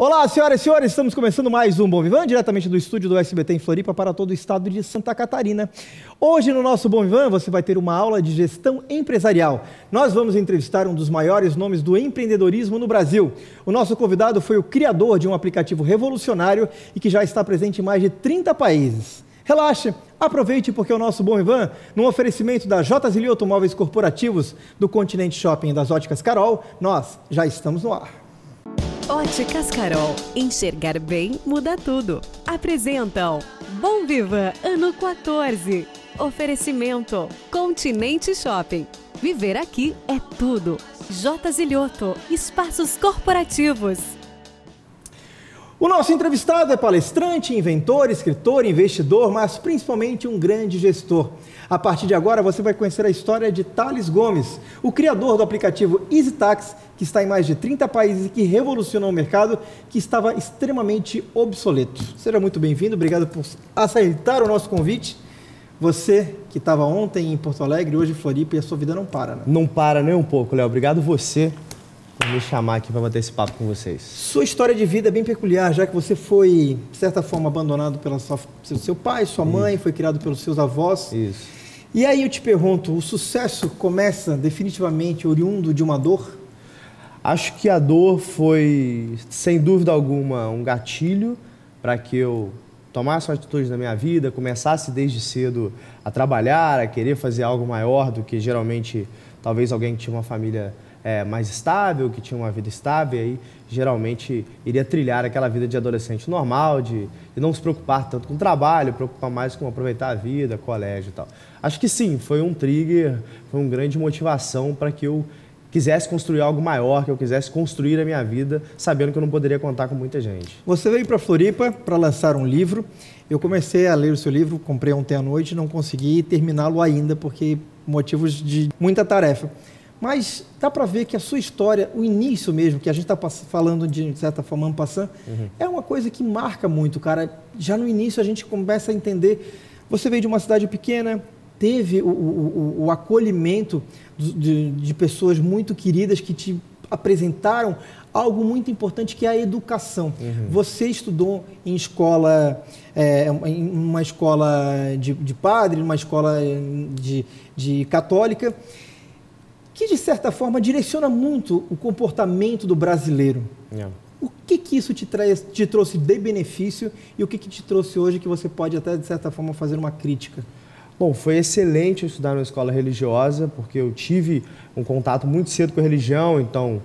Olá, senhoras e senhores, estamos começando mais um Bom Vivan, diretamente do estúdio do SBT em Floripa para todo o estado de Santa Catarina. Hoje no nosso Bom Vivan você vai ter uma aula de gestão empresarial. Nós vamos entrevistar um dos maiores nomes do empreendedorismo no Brasil. O nosso convidado foi o criador de um aplicativo revolucionário e que já está presente em mais de 30 países. Relaxe, aproveite porque o nosso Bom Vivan, num oferecimento da JZL Automóveis Corporativos, do Continente Shopping e das Óticas Carol, nós já estamos no ar. Óticas Carol, enxergar bem muda tudo. Apresentam Bom Vivan ano 14. Oferecimento Continente Shopping. Viver aqui é tudo. JZL, espaços corporativos. O nosso entrevistado é palestrante, inventor, escritor, investidor, mas principalmente um grande gestor. A partir de agora você vai conhecer a história de Thales Gomes, o criador do aplicativo EasyTax, que está em mais de 30 países e que revolucionou o mercado, que estava extremamente obsoleto. Seja muito bem-vindo, obrigado por aceitar o nosso convite. Você que estava ontem em Porto Alegre, hoje em Floripa, e a sua vida não para, né? Não para nem um pouco, Léo. Obrigado você por me chamar aqui para bater esse papo com vocês. Sua história de vida é bem peculiar, já que você foi, de certa forma, abandonado pelo seu pai, sua mãe, foi criado pelos seus avós. Isso. E aí eu te pergunto, o sucesso começa definitivamente oriundo de uma dor? Acho que a dor foi, sem dúvida alguma, um gatilho para que eu tomasse uma atitude na minha vida, começasse desde cedo a trabalhar, a querer fazer algo maior do que geralmente talvez alguém que tinha uma família mais estável, que tinha uma vida estável, e aí geralmente iria trilhar aquela vida de adolescente normal, de não se preocupar tanto com o trabalho, preocupar mais com aproveitar a vida, colégio e tal. Acho que sim, foi um trigger, foi uma grande motivação para que eu quisesse construir algo maior, que eu quisesse construir a minha vida, sabendo que eu não poderia contar com muita gente. Você veio para Floripa para lançar um livro. Eu comecei a ler o seu livro, comprei ontem à noite, não consegui terminá-lo ainda, porque motivos de muita tarefa. Mas dá para ver que a sua história, o início mesmo, que a gente está falando de certa forma, é uma coisa que marca muito, cara. Já no início a gente começa a entender, você veio de uma cidade pequena, teve o acolhimento de pessoas muito queridas que te apresentaram algo muito importante, que é a educação. Você estudou em escola, em uma escola de padre, numa escola de católica, que de certa forma direciona muito o comportamento do brasileiro. O que isso te trouxe de benefício e o que te trouxe hoje que você pode até de certa forma fazer uma crítica? Bom, foi excelente eu estudar numa escola religiosa, porque eu tive um contato muito cedo com a religião, então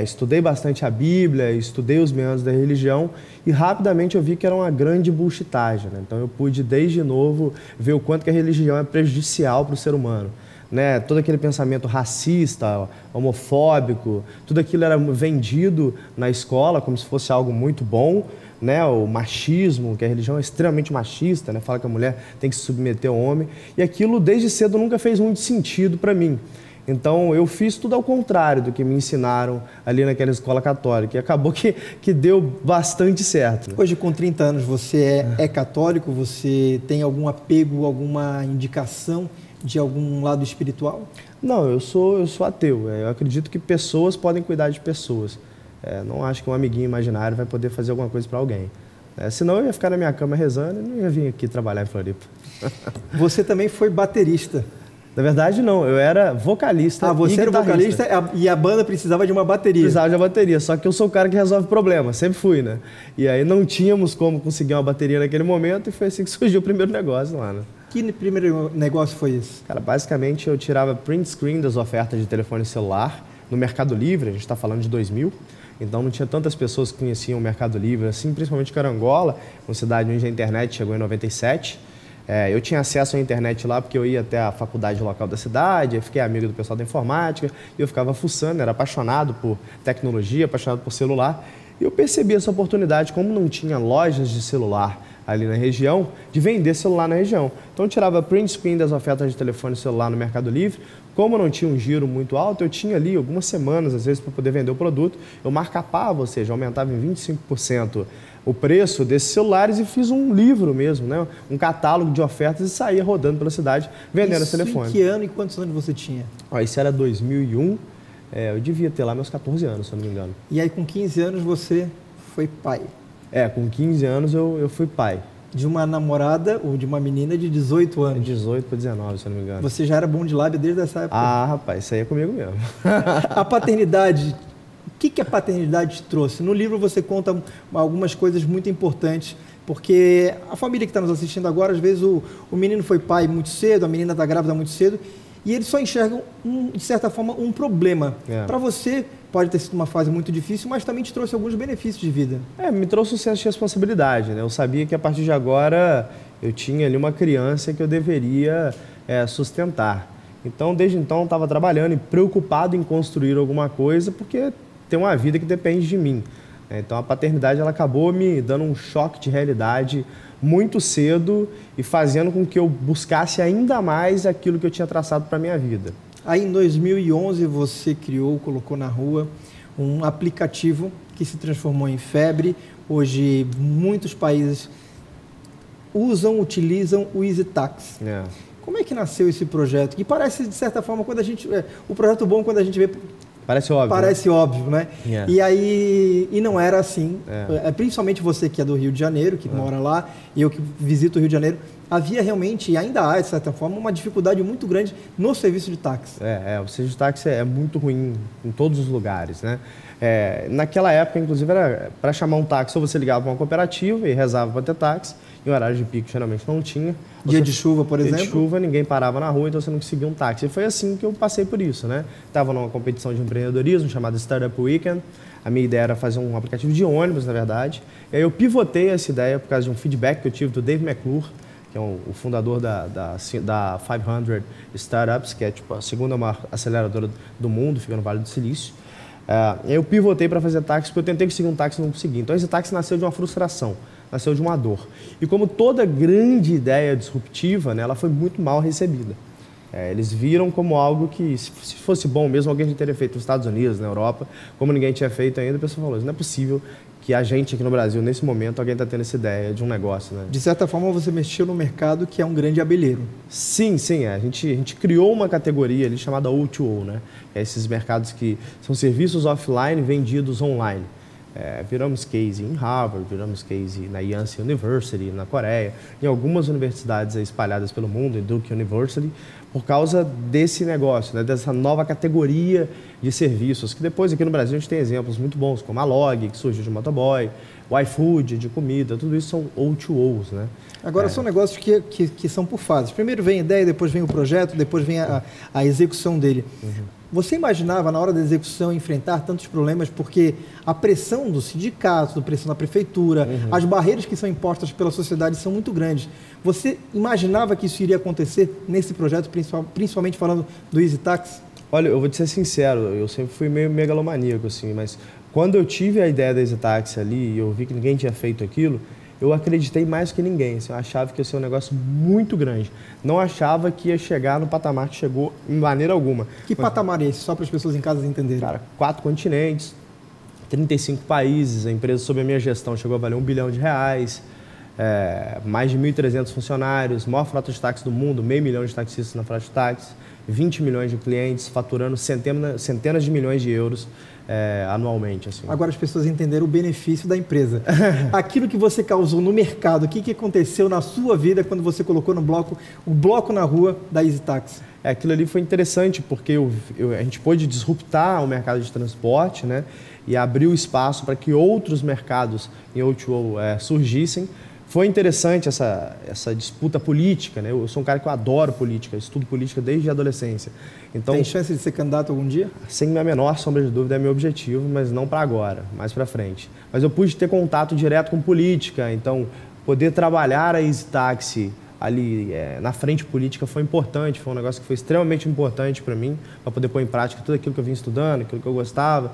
estudei bastante a Bíblia, estudei os meandros da religião e rapidamente eu vi que era uma grande bullshitagem, né? Então eu pude desde novo ver o quanto que a religião é prejudicial para o ser humano. Né, todo aquele pensamento racista, homofóbico, tudo aquilo era vendido na escola como se fosse algo muito bom, né, o machismo, que a religião é extremamente machista, né, fala que a mulher tem que se submeter ao homem, e aquilo desde cedo nunca fez muito sentido para mim. Então eu fiz tudo ao contrário do que me ensinaram ali naquela escola católica, e acabou que deu bastante certo. Né? Hoje com 30 anos você é católico, você tem algum apego, alguma indicação de algum lado espiritual? Não, eu sou ateu. Eu acredito que pessoas podem cuidar de pessoas. Não acho que um amiguinho imaginário vai poder fazer alguma coisa para alguém. Senão eu ia ficar na minha cama rezando e não ia vir aqui trabalhar em Floripa. Você também foi baterista? Na verdade, não. Eu era vocalista. Você era vocalista e a banda precisava de uma bateria. Precisava de uma bateria, só que eu sou o cara que resolve problemas, sempre fui, né? E aí não tínhamos como conseguir uma bateria naquele momento e foi assim que surgiu o primeiro negócio lá, né? Que primeiro negócio foi esse? Cara, basicamente eu tirava print screen das ofertas de telefone celular no Mercado Livre, a gente está falando de 2000, então não tinha tantas pessoas que conheciam o Mercado Livre assim, principalmente Carangola, uma cidade onde a internet chegou em 97. Eu tinha acesso à internet lá porque eu ia até a faculdade local da cidade, eu fiquei amigo do pessoal da informática, e eu ficava fuçando, era apaixonado por tecnologia, apaixonado por celular, e eu percebi essa oportunidade, como não tinha lojas de celular ali na região, de vender celular na região. Então eu tirava print screen das ofertas de telefone celular no Mercado Livre. Como não tinha um giro muito alto, eu tinha ali algumas semanas, às vezes, para poder vender o produto. Eu marcapava, ou seja, aumentava em 25% o preço desses celulares e fiz um livro mesmo, né? Um catálogo de ofertas e saía rodando pela cidade vendendo esse telefone. Em que ano e quantos anos você tinha? Isso era 2001, eu devia ter lá meus 14 anos, se eu não me engano. E aí com 15 anos você foi pai. Com 15 anos eu fui pai. De uma namorada ou de uma menina de 18 anos. 18 para 19, se eu não me engano. Você já era bom de lábia desde essa época? Ah, rapaz, isso aí é comigo mesmo. A paternidade, o que a paternidade te trouxe? No livro você conta algumas coisas muito importantes, porque a família que está nos assistindo agora, às vezes o menino foi pai muito cedo, a menina está grávida muito cedo, e eles só enxergam, de certa forma, um problema. Para você, pode ter sido uma fase muito difícil, mas também te trouxe alguns benefícios de vida. Me trouxe um senso de responsabilidade, né? Eu sabia que a partir de agora eu tinha ali uma criança que eu deveria sustentar. Então, desde então, eu estava trabalhando e preocupado em construir alguma coisa, porque tem uma vida que depende de mim. Então, a paternidade ela acabou me dando um choque de realidade muito cedo e fazendo com que eu buscasse ainda mais aquilo que eu tinha traçado para a minha vida. Aí, em 2011, você colocou na rua um aplicativo que se transformou em febre. Hoje, muitos países utilizam o EasyTax. Como é que nasceu esse projeto? Que parece, de certa forma, o projeto bom quando a gente vê... Parece óbvio. Parece óbvio, né? E não era assim. Principalmente você que é do Rio de Janeiro, que mora lá, e eu que visito o Rio de Janeiro, havia realmente, e ainda há, de certa forma, uma dificuldade muito grande no serviço de táxi. O serviço de táxi é muito ruim em todos os lugares, né? Naquela época, inclusive, era para chamar um táxi, ou você ligava para uma cooperativa e rezava para ter táxi. Em horário de pico, geralmente não tinha. Dia de chuva, por exemplo? Dia de chuva, ninguém parava na rua, então você não conseguia um táxi. E foi assim que eu passei por isso, né? Estava numa competição de empreendedorismo chamada Startup Weekend. A minha ideia era fazer um aplicativo de ônibus, na verdade. E aí eu pivotei essa ideia por causa de um feedback que eu tive do Dave McClure, que é o fundador da 500 Startups, que é tipo a segunda maior aceleradora do mundo, fica no Vale do Silício. Eu pivotei para fazer táxi, porque eu tentei conseguir um táxi e não consegui. Então esse táxi nasceu de uma frustração, nasceu de uma dor. E como toda grande ideia disruptiva, né, ela foi muito mal recebida. Eles viram como algo que, se fosse bom mesmo, alguém já teria feito nos Estados Unidos, na Europa, como ninguém tinha feito ainda, a pessoa falou, não é possível que a gente aqui no Brasil, nesse momento, alguém está tendo essa ideia de um negócio, né? De certa forma, você mexeu no mercado que é um grande abelheiro. Sim. A gente criou uma categoria ali chamada O2O, né? Esses mercados que são serviços offline vendidos online. Viramos case em Harvard, viramos case na Yonsei University, na Coreia, em algumas universidades espalhadas pelo mundo, em Duke University, por causa desse negócio, né, dessa nova categoria de serviços, que depois aqui no Brasil a gente tem exemplos muito bons, como a Log, que surgiu de motoboy, o iFood, de comida, tudo isso são O2Os, né? Agora, são negócios que são por fases. Primeiro vem a ideia, depois vem o projeto, depois vem a execução dele. Você imaginava, na hora da execução, enfrentar tantos problemas, porque a pressão do sindicato, a pressão da prefeitura, as barreiras que são impostas pela sociedade são muito grandes. Você imaginava que isso iria acontecer nesse projeto, principalmente falando do EasyTax? Olha, eu vou te ser sincero, eu sempre fui meio megalomaníaco, assim, mas quando eu tive a ideia da EasyTax ali e eu vi que ninguém tinha feito aquilo, eu acreditei mais que ninguém. Assim, eu achava que ia ser um negócio muito grande. Não achava que ia chegar no patamar que chegou em maneira alguma. Que patamar é esse? Só para as pessoas em casa entenderem. Cara, 4 continentes, 35 países, a empresa sob a minha gestão chegou a valer R$1 bilhão, mais de 1.300 funcionários, maior frota de táxi do mundo, 500 mil de taxistas na frota de táxi, 20 milhões de clientes, faturando centenas de milhões de euros anualmente. Assim. Agora as pessoas entenderam o benefício da empresa. Aquilo que você causou no mercado, o que aconteceu na sua vida quando você colocou o bloco na rua da EasyTax? Aquilo ali foi interessante porque a gente pôde disruptar o mercado de transporte, né, e abriu espaço para que outros mercados em O2O surgissem. Foi interessante essa disputa política, né? Eu sou um cara que eu adoro política, estudo política desde a adolescência. Então, tem chance de ser candidato algum dia? Sem a menor sombra de dúvida é meu objetivo, mas não para agora, mais para frente. Mas eu pude ter contato direto com política, então poder trabalhar a EasyTax ali na frente política foi importante, foi um negócio que foi extremamente importante para mim, para poder pôr em prática tudo aquilo que eu vim estudando, aquilo que eu gostava.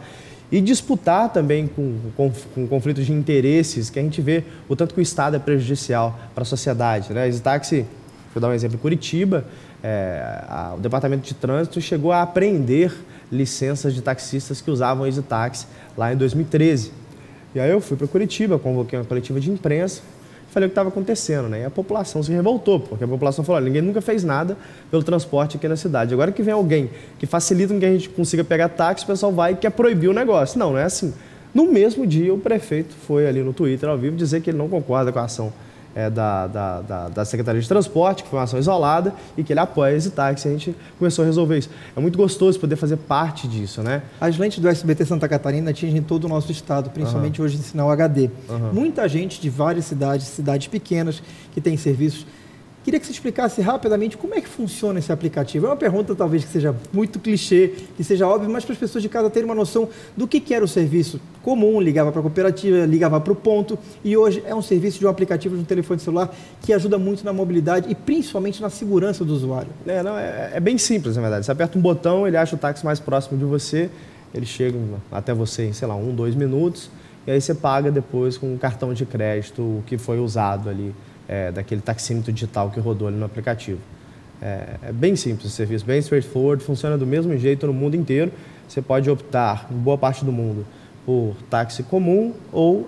E disputar também com conflitos de interesses, que a gente vê o tanto que o Estado é prejudicial para a sociedade. Né? A EasyTax, vou dar um exemplo, em Curitiba, o Departamento de Trânsito chegou a apreender licenças de taxistas que usavam a EasyTax lá em 2013. E aí eu fui para Curitiba, convoquei uma coletiva de imprensa, falei o que estava acontecendo, né? E a população se revoltou, porque a população falou, olha, ninguém nunca fez nada pelo transporte aqui na cidade. Agora que vem alguém que facilita que a gente consiga pegar táxi, o pessoal vai e quer proibir o negócio. Não é assim. No mesmo dia, o prefeito foi ali no Twitter ao vivo dizer que ele não concorda com a ação da Secretaria de Transporte, que foi uma ação isolada, e que ele apoia a EasyTaxi. A gente começou a resolver isso. É muito gostoso poder fazer parte disso, né? As lentes do SBT Santa Catarina atingem todo o nosso estado, principalmente hoje em sinal HD. Muita gente de várias cidades pequenas, que tem serviços. Queria que você explicasse rapidamente como é que funciona esse aplicativo. É uma pergunta talvez que seja muito clichê, que seja óbvio, mas para as pessoas de casa terem uma noção do que era o serviço comum, ligava para a cooperativa, ligava para o ponto, e hoje é um serviço de um aplicativo de um telefone celular que ajuda muito na mobilidade e principalmente na segurança do usuário. É bem simples, na verdade. Você aperta um botão, ele acha o táxi mais próximo de você, ele chega até você em, sei lá, 1, 2 minutos, e aí você paga depois com um cartão de crédito o que foi usado ali. Daquele taxímetro digital que rodou ali no aplicativo. É bem simples o serviço, bem straightforward, funciona do mesmo jeito no mundo inteiro. Você pode optar, em boa parte do mundo, por táxi comum ou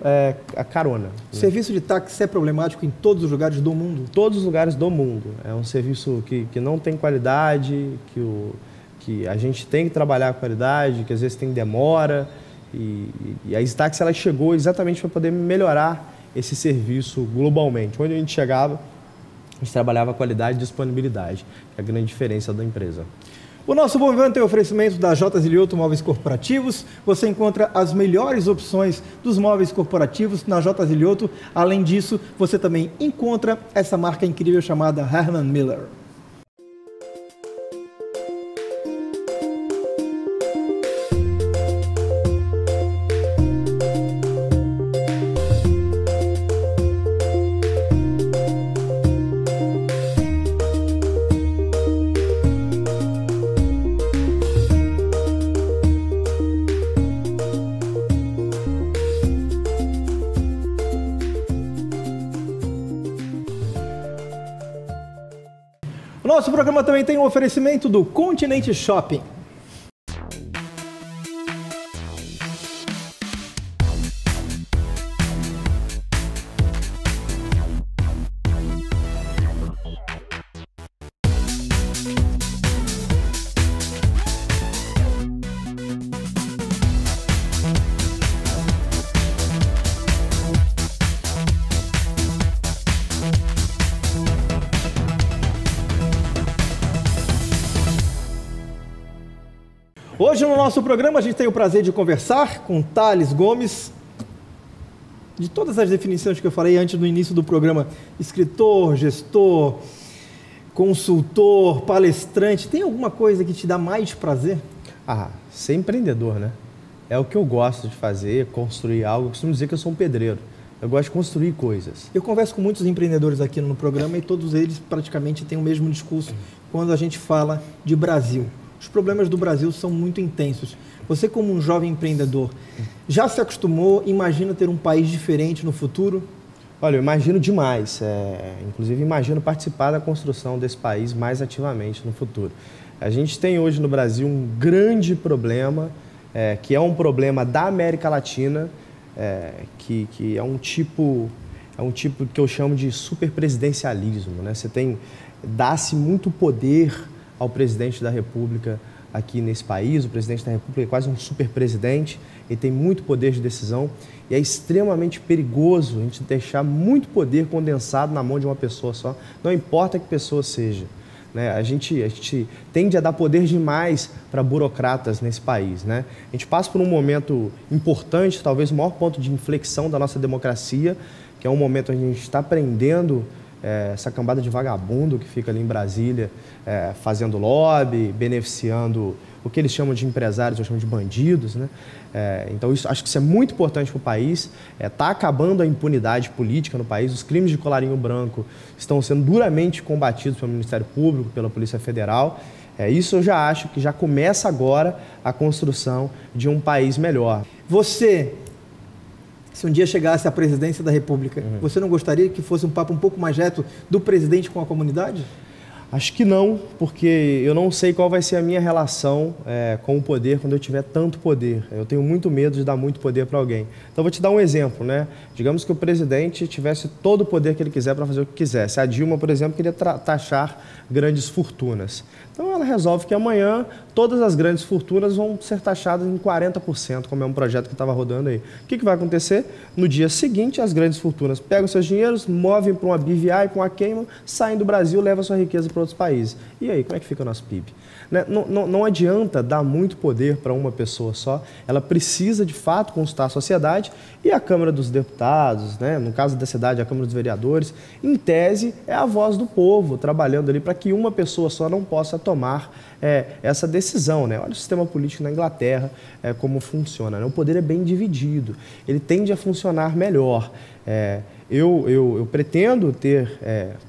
a carona. O serviço de táxi é problemático em todos os lugares do mundo? Todos os lugares do mundo. É um serviço que não tem qualidade, que a gente tem que trabalhar a qualidade, que às vezes tem demora. E a EasyTaxi ela chegou exatamente para poder melhorar esse serviço globalmente. Onde a gente chegava, a gente trabalhava qualidade e disponibilidade, que é a grande diferença da empresa. O nosso Bom Vivan tem oferecimento da J. Zilioto Móveis Corporativos. Você encontra as melhores opções dos móveis corporativos na J. Zilioto. Além disso, você também encontra essa marca incrível chamada Herman Miller. O nosso programa também tem um oferecimento do Continente Shopping. Hoje no nosso programa a gente tem o prazer de conversar com Thales Gomes. De todas as definições que eu falei antes no início do programa, escritor, gestor, consultor, palestrante, tem alguma coisa que te dá mais prazer? Ser empreendedor, né? É o que eu gosto de fazer, construir algo. Eu costumo dizer que eu sou um pedreiro. Eu gosto de construir coisas. Eu converso com muitos empreendedores aqui no programa e todos eles praticamente têm o mesmo discurso quando a gente fala de Brasil. Os problemas do Brasil são muito intensos. Você, como um jovem empreendedor, já se acostumou, imagina ter um país diferente no futuro? Olha, eu imagino demais. Inclusive, imagino participar da construção desse país mais ativamente no futuro. A gente tem hoje no Brasil um grande problema, que é um problema da América Latina, que é um tipo que eu chamo de superpresidencialismo, né? Dá-se muito poder ao presidente da República aqui nesse país. O presidente da República é quase um superpresidente, ele tem muito poder de decisão e é extremamente perigoso a gente deixar muito poder condensado na mão de uma pessoa só, não importa que pessoa seja, né? A gente tende a dar poder demais para burocratas nesse país, né? A gente passa por um momento importante, talvez o maior ponto de inflexão da nossa democracia, que é um momento onde a gente está aprendendo essa cambada de vagabundo que fica ali em Brasília, fazendo lobby, beneficiando o que eles chamam de empresários, eu chamo de bandidos, né? Então, acho que isso é muito importante para o país. Está acabando a impunidade política no país. Os crimes de colarinho branco estão sendo duramente combatidos pelo Ministério Público, pela Polícia Federal. Isso eu já acho que já começa agora a construção de um país melhor. Você, se um dia chegasse à presidência da República, você não gostaria que fosse um papo um pouco mais reto do presidente com a comunidade? Acho que não, porque eu não sei qual vai ser a minha relação com o poder quando eu tiver tanto poder. Eu tenho muito medo de dar muito poder para alguém. Então, vou te dar um exemplo, né? Digamos que o presidente tivesse todo o poder que ele quiser para fazer o que quisesse. A Dilma, por exemplo, queria taxar grandes fortunas. Então ela resolve que amanhã todas as grandes fortunas vão ser taxadas em 40%, como é um projeto que estava rodando aí. O que vai acontecer? No dia seguinte, as grandes fortunas pegam seus dinheiros, movem para uma BVI, para uma Cayman, saem do Brasil, levam sua riqueza para outros países. E aí, como é que fica o nosso PIB? Né? Não adianta dar muito poder para uma pessoa só, ela precisa de fato consultar a sociedade e a Câmara dos Deputados, né? No caso da cidade, a Câmara dos Vereadores, em tese é a voz do povo trabalhando ali para que uma pessoa só não possa tomar essa decisão. Né? Olha o sistema político na Inglaterra, como funciona. Né? O poder é bem dividido, ele tende a funcionar melhor. Eu pretendo ter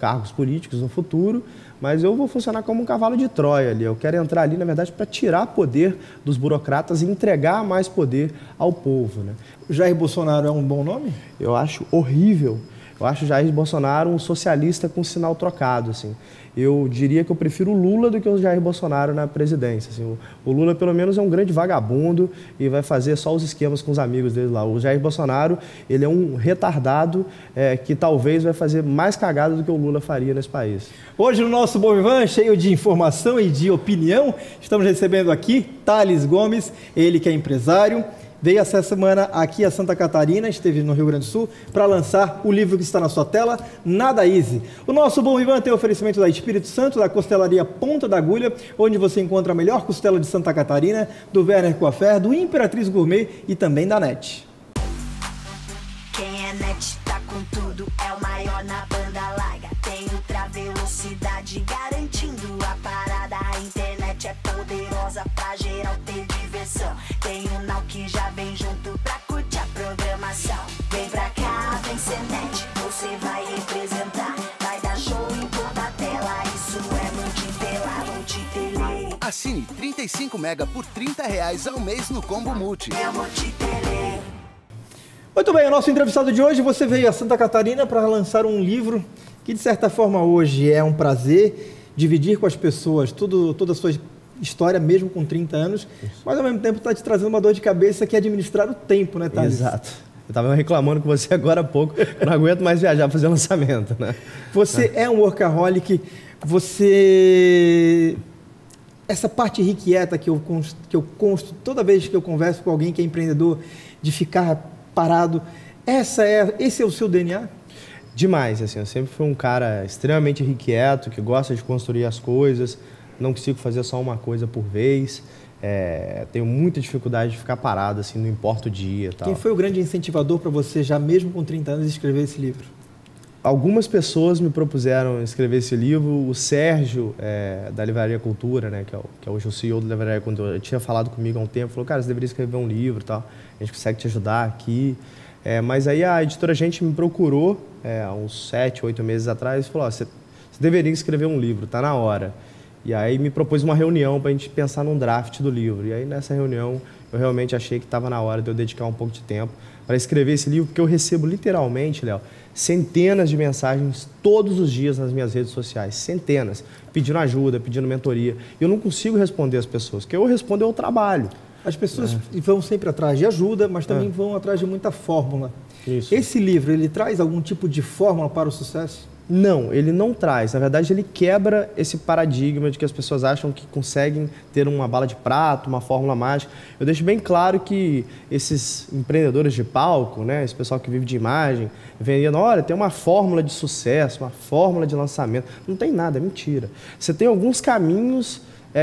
cargos políticos no futuro, mas eu vou funcionar como um cavalo de Troia ali. Eu quero entrar ali, na verdade, para tirar poder dos burocratas e entregar mais poder ao povo. Né? Jair Bolsonaro é um bom nome? Eu acho horrível. Eu acho Jair Bolsonaro um socialista com sinal trocado, assim. Eu diria que eu prefiro o Lula do que o Jair Bolsonaro na presidência. Assim. O Lula, pelo menos, é um grande vagabundo e vai fazer só os esquemas com os amigos dele lá. O Jair Bolsonaro, ele é um retardado que talvez vai fazer mais cagada do que o Lula faria nesse país. Hoje, no nosso Bom Vivan, cheio de informação e de opinião, estamos recebendo aqui Thales Gomes, ele que é empresário. Veio essa semana aqui a Santa Catarina, esteve no Rio Grande do Sul, para lançar o livro que está na sua tela, Nada Easy. O nosso Bom Vivan tem oferecimento da Espírito Santo, da Costelaria Ponta da Agulha, onde você encontra a melhor costela de Santa Catarina, do Werner Coafer, do Imperatriz Gourmet e também da NET. Quem é NET tá com tudo, é o maior na banda larga. Tem ultra velocidade garantindo a parada. A internet é poderosa pra geral ter diversão. Tem um Now que já vem junto pra curtir a programação. Vem pra cá, vem ser NET, você vai representar. Vai dar show em toda a tela, isso é Multitela. Assine 35 mega por R$30 ao mês no Combo Multi. É Multitele. Muito bem, o nosso entrevistado de hoje, você veio a Santa Catarina para lançar um livro que, de certa forma, hoje é um prazer dividir com as pessoas toda a sua história, mesmo com 30 anos, mas, ao mesmo tempo, está te trazendo uma dor de cabeça que é administrar o tempo, né, Thales? Exato. Eu estava reclamando com você agora há pouco, eu não aguento mais viajar para fazer lançamento, né? Você é um workaholic, você... Essa parte irrequieta que eu consto toda vez que eu converso com alguém que é empreendedor, de ficar parado, esse é o seu DNA? Demais, assim, eu sempre fui um cara extremamente irrequieto, que gosta de construir as coisas, não consigo fazer só uma coisa por vez, tenho muita dificuldade de ficar parado, assim, não importa o dia e tal. Quem foi o grande incentivador para você, já mesmo com 30 anos, escrever esse livro? Algumas pessoas me propuseram escrever esse livro. O Sérgio, da Livraria Cultura, né, que é hoje o CEO da Livraria Cultura, tinha falado comigo há um tempo, falou, cara, você deveria escrever um livro e tal, a gente consegue te ajudar aqui. Mas aí a editora Gente me procurou, há uns 7, 8 meses atrás, e falou, você deveria escrever um livro, tá na hora. E aí me propôs uma reunião para a gente pensar num draft do livro. E aí nessa reunião eu realmente achei que estava na hora de eu dedicar um pouco de tempo para escrever esse livro, porque eu recebo literalmente, Léo, centenas de mensagens todos os dias nas minhas redes sociais, centenas, pedindo ajuda, pedindo mentoria. E eu não consigo responder as pessoas, porque eu respondo é o trabalho. As pessoas vão sempre atrás de ajuda, mas também vão atrás de muita fórmula. Isso. Esse livro, ele traz algum tipo de fórmula para o sucesso? Não, ele não traz. Na verdade, ele quebra esse paradigma de que as pessoas acham que conseguem ter uma bala de prata, uma fórmula mágica. Eu deixo bem claro que esses empreendedores de palco, né, esse pessoal que vive de imagem, vendendo, olha, tem uma fórmula de sucesso, uma fórmula de lançamento. Não tem nada, é mentira. Você tem alguns caminhos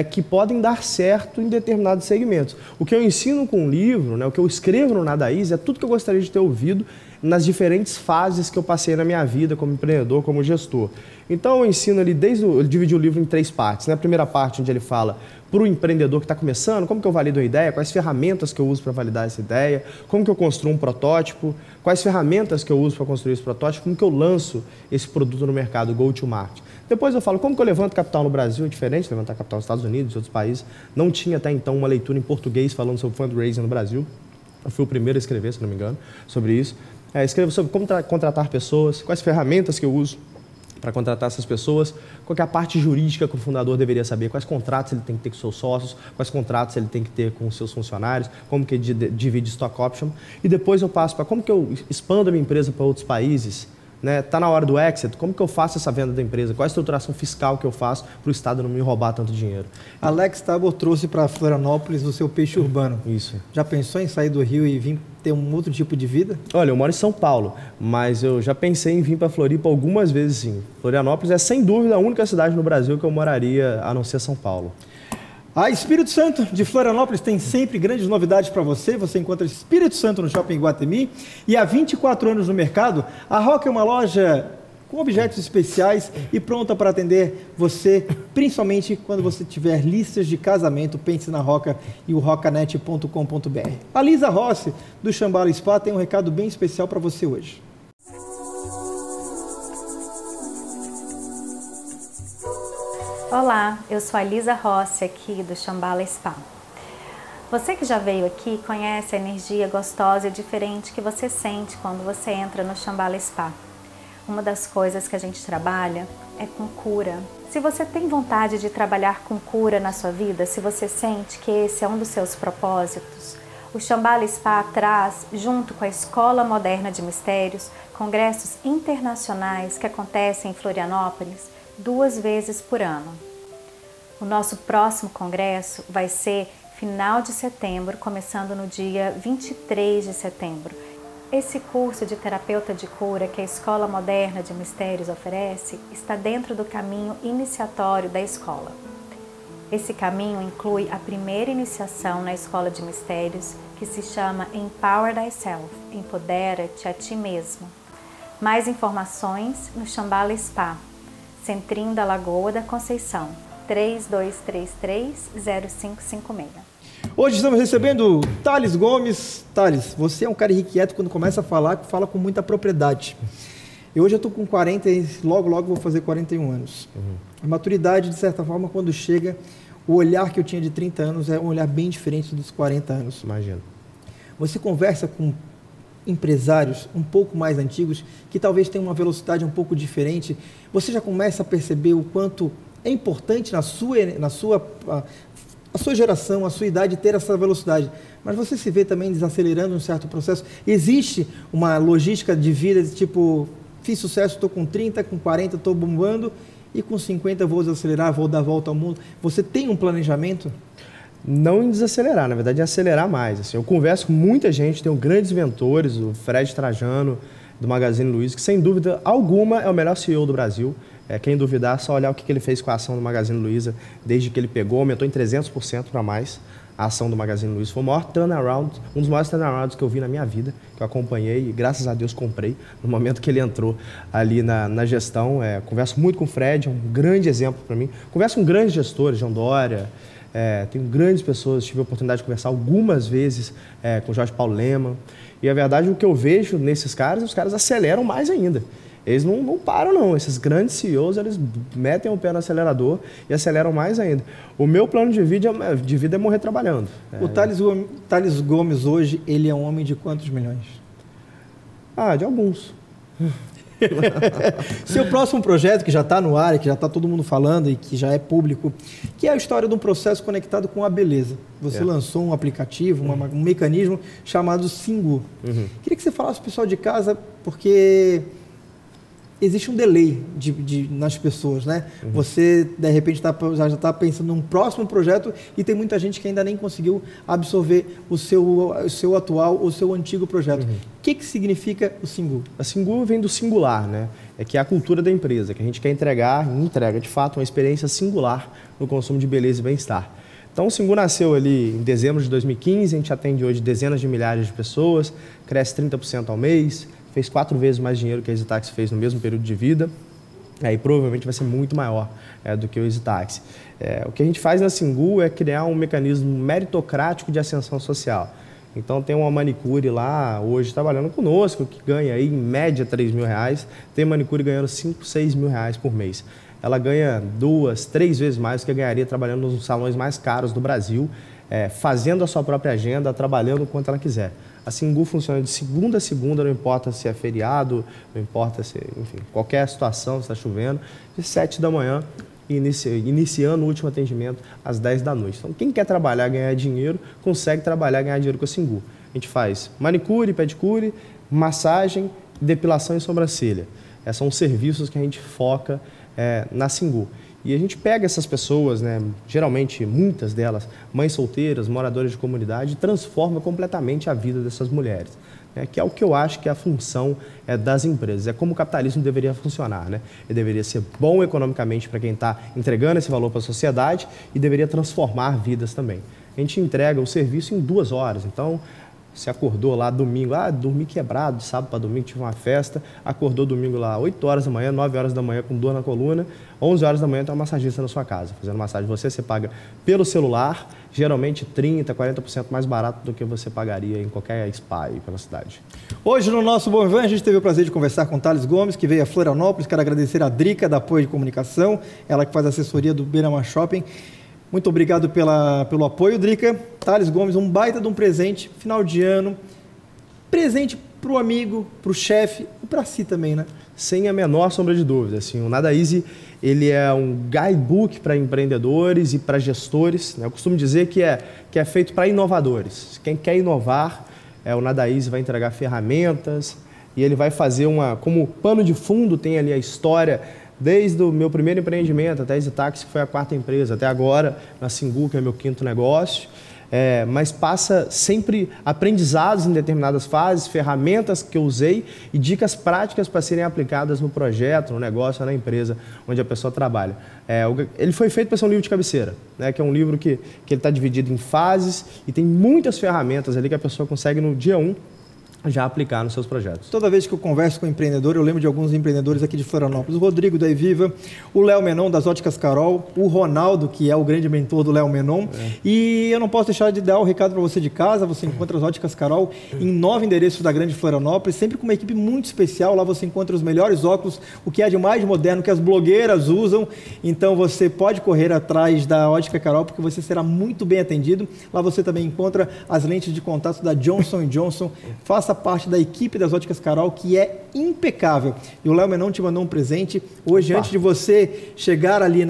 que podem dar certo em determinados segmentos. O que eu ensino com o livro, né, o que eu escrevo no Nada Easy, é tudo que eu gostaria de ter ouvido nas diferentes fases que eu passei na minha vida como empreendedor, como gestor. Então eu ensino ali, eu dividi o livro em 3 partes. Na primeira parte, onde ele fala para o empreendedor que está começando, como que eu valido a ideia, quais ferramentas que eu uso para validar essa ideia, como que eu construo um protótipo, quais ferramentas que eu uso para construir esse protótipo, como que eu lanço esse produto no mercado, go to market. Depois eu falo como que eu levanto capital no Brasil, é diferente de levantar capital nos Estados Unidos e outros países. Não tinha até então uma leitura em português falando sobre fundraising no Brasil. Eu fui o primeiro a escrever, se não me engano, sobre isso. Escrevo sobre como contratar pessoas, quais ferramentas que eu uso para contratar essas pessoas, qual que é a parte jurídica que o fundador deveria saber, quais contratos ele tem que ter com seus sócios, quais contratos ele tem que ter com os seus funcionários, como que ele divide stock option. E depois eu passo para como que eu expando a minha empresa para outros países, né? Tá na hora do exit, como que eu faço essa venda da empresa? Qual a estruturação fiscal que eu faço para o Estado não me roubar tanto dinheiro? Alex Tabor trouxe para Florianópolis o seu peixe urbano. Isso. Já pensou em sair do Rio e vir ter um outro tipo de vida? Olha, eu moro em São Paulo, mas eu já pensei em vir para Floripa algumas vezes sim. Florianópolis é sem dúvida a única cidade no Brasil que eu moraria a não ser São Paulo. A Espírito Santo de Florianópolis tem sempre grandes novidades para você. Você encontra Espírito Santo no Shopping Iguatemi e há 24 anos no mercado, a Roca é uma loja com objetos especiais e pronta para atender você, principalmente quando você tiver listas de casamento. Pense na Roca e o rocanet.com.br. A Lisa Rossi, do Shambhala Spa, tem um recado bem especial para você hoje. Olá, eu sou a Lisa Rossi aqui do Shambhala Spa. Você que já veio aqui conhece a energia gostosa e diferente que você sente quando você entra no Shambhala Spa. Uma das coisas que a gente trabalha é com cura. Se você tem vontade de trabalhar com cura na sua vida, se você sente que esse é um dos seus propósitos, o Shambhala Spa traz, junto com a Escola Moderna de Mistérios, congressos internacionais que acontecem em Florianópolis 2 vezes por ano. O nosso próximo congresso vai ser final de setembro, começando no dia 23 de setembro. Esse curso de terapeuta de cura que a Escola Moderna de Mistérios oferece está dentro do caminho iniciatório da escola. Esse caminho inclui a primeira iniciação na Escola de Mistérios, que se chama Empower Thyself, Empodera-te a ti mesmo. Mais informações no Shambhala Spa, Centrinho da Lagoa da Conceição, 3233-0556. Hoje estamos recebendo Thales Gomes. Thales, você é um cara irrequieto quando começa a falar, que fala com muita propriedade. E hoje eu estou com 40 e logo vou fazer 41 anos. A maturidade, de certa forma, quando chega, o olhar que eu tinha de 30 anos é um olhar bem diferente dos 40 anos. Imagino. Você conversa com empresários um pouco mais antigos, que talvez tenham uma velocidade um pouco diferente. Você já começa a perceber o quanto é importante a sua geração, a sua idade ter essa velocidade. Mas você se vê também desacelerando um certo processo. Existe uma logística de vida, de tipo, fiz sucesso, estou com 30, com 40, estou bombando, e com 50 vou desacelerar, vou dar a volta ao mundo. Você tem um planejamento? Não em desacelerar, na verdade, em acelerar mais. Assim, eu converso com muita gente, tenho grandes mentores, o Fred Trajano, do Magazine Luiza, que sem dúvida alguma é o melhor CEO do Brasil. Quem duvidar, só olhar o que ele fez com a ação do Magazine Luiza desde que ele pegou, aumentou em 300% para mais a ação do Magazine Luiza. Foi o maior turnaround, um dos maiores turnarounds que eu vi na minha vida, que eu acompanhei e graças a Deus comprei no momento que ele entrou ali na gestão. Converso muito com o Fred, é um grande exemplo para mim. Converso com grandes gestores, João Dória, tenho grandes pessoas, tive a oportunidade de conversar algumas vezes com o Jorge Paulo Lemann. E a verdade, o que eu vejo nesses caras, os caras aceleram mais ainda. Eles não param, não. Esses grandes CEOs, eles metem o pé no acelerador e aceleram mais ainda. O meu plano de vida é morrer trabalhando. O Thales Gomes hoje, ele é um homem de quantos milhões? De alguns. Seu próximo projeto, que já está no ar, que já está todo mundo falando e que já é público, que é a história de um processo conectado com a beleza. Você lançou um aplicativo, um mecanismo chamado Singu. Queria que você falasse para o pessoal de casa, porque existe um delay nas pessoas, né? Você, de repente, já está pensando num próximo projeto e tem muita gente que ainda nem conseguiu absorver o seu atual ou seu antigo projeto. O que significa o Singu? A Singu vem do singular, né? Que é a cultura da empresa, que a gente quer entrega de fato uma experiência singular no consumo de beleza e bem-estar. Então, o Singu nasceu ali em dezembro de 2015, a gente atende hoje dezenas de milhares de pessoas, cresce 30% ao mês, fez 4 vezes mais dinheiro que a EasyTaxi fez no mesmo período de vida, e provavelmente vai ser muito maior do que o EasyTaxi. O que a gente faz na Singu é criar um mecanismo meritocrático de ascensão social. Então tem uma manicure lá hoje trabalhando conosco, que ganha aí, em média R$3.000, tem manicure ganhando R$5.000, R$6.000 por mês. Ela ganha 2, 3 vezes mais do que ganharia trabalhando nos salões mais caros do Brasil, fazendo a sua própria agenda, trabalhando o quanto ela quiser. A Singu funciona de segunda a segunda, não importa se é feriado, não importa se, enfim, qualquer situação, se está chovendo, de 7 da manhã, iniciando o último atendimento às 10 da noite. Então, quem quer trabalhar, ganhar dinheiro, consegue trabalhar, ganhar dinheiro com a Singu. A gente faz manicure, pedicure, massagem, depilação e sobrancelha. São os serviços que a gente foca na Singu. E a gente pega essas pessoas, né, geralmente muitas delas, mães solteiras, moradoras de comunidade, e transforma completamente a vida dessas mulheres. Que é o que eu acho que é a função das empresas. É como o capitalismo deveria funcionar. Né? Ele deveria ser bom economicamente para quem está entregando esse valor para a sociedade e deveria transformar vidas também. A gente entrega o serviço em 2 horas. Então, você acordou lá domingo, dormi quebrado, de sábado para domingo tive uma festa, acordou domingo lá 8 horas da manhã, 9 horas da manhã com dor na coluna, 11 horas da manhã tem uma massagista na sua casa, fazendo massagem. Você paga pelo celular, geralmente 30%, 40% mais barato do que você pagaria em qualquer spa aí pela cidade. Hoje no nosso Bom Vivan a gente teve o prazer de conversar com Thales Gomes, que veio a Florianópolis. Quero agradecer a Drica, da Apoio de Comunicação, ela que faz assessoria do Beira-Mar Shopping. Muito obrigado pelo apoio, Drica. Thales Gomes, um baita de um presente, final de ano, presente para o amigo, para o chefe e para si também, né? Sem a menor sombra de dúvida. Assim, o Nada Easy, ele é um guidebook para empreendedores e para gestores. Né? Eu costumo dizer que é feito para inovadores. Quem quer inovar, o Nada Easy vai entregar ferramentas e ele vai fazer como pano de fundo tem ali a história desde o meu primeiro empreendimento, até a EasyTaxi, que foi a 4ª empresa, até agora, na Singu, que é meu 5º negócio, mas passa sempre aprendizados em determinadas fases, ferramentas que eu usei e dicas práticas para serem aplicadas no projeto, no negócio, na empresa onde a pessoa trabalha. Ele foi feito para ser um livro de cabeceira, né, que é um livro que ele está dividido em fases e tem muitas ferramentas ali que a pessoa consegue no dia 1 já aplicar nos seus projetos. Toda vez que eu converso com um empreendedor, eu lembro de alguns empreendedores aqui de Florianópolis, o Rodrigo da Eviva, o Léo Menon das Óticas Carol, o Ronaldo, que é o grande mentor do Léo Menon, e eu não posso deixar de dar o recado para você de casa. Você encontra as Óticas Carol em 9 endereços da grande Florianópolis, sempre com uma equipe muito especial. Lá você encontra os melhores óculos, o que há de mais moderno, que as blogueiras usam. Então você pode correr atrás da Ótica Carol, porque você será muito bem atendido. Lá você também encontra as lentes de contato da Johnson & Johnson. Faça parte da equipe das Óticas Carol, que é impecável. E o Léo Menon te mandou um presente. Hoje, antes de você chegar ali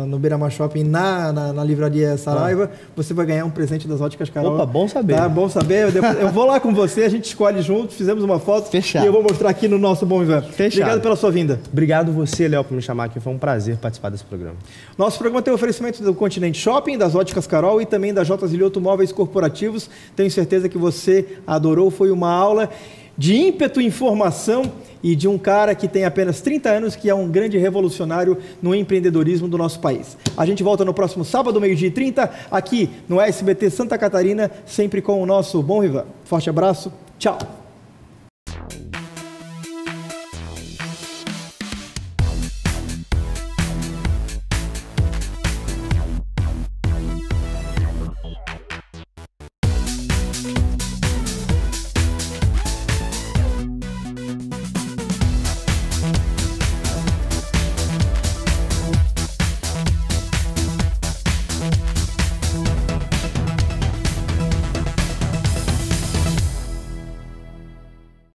no Beira-Mar Shopping, na livraria Saraiva, você vai ganhar um presente das Óticas Carol. Opa, bom saber. Tá, bom saber. Eu vou lá com você, a gente escolhe junto, fizemos uma foto. Fechado. E eu vou mostrar aqui no nosso Bom Vivan. Fechado. Obrigado pela sua vinda. Obrigado você, Léo, por me chamar aqui. Foi um prazer participar desse programa. Nosso programa tem oferecimento do Continente Shopping, das Óticas Carol e também da J. Zilli Automóveis Corporativos. Tenho certeza que você adorou. Foi uma aula de ímpeto e informação e de um cara que tem apenas 30 anos, que é um grande revolucionário no empreendedorismo do nosso país. A gente volta no próximo sábado, 12h30, aqui no SBT Santa Catarina, sempre com o nosso Bom Vivan. Forte abraço, tchau!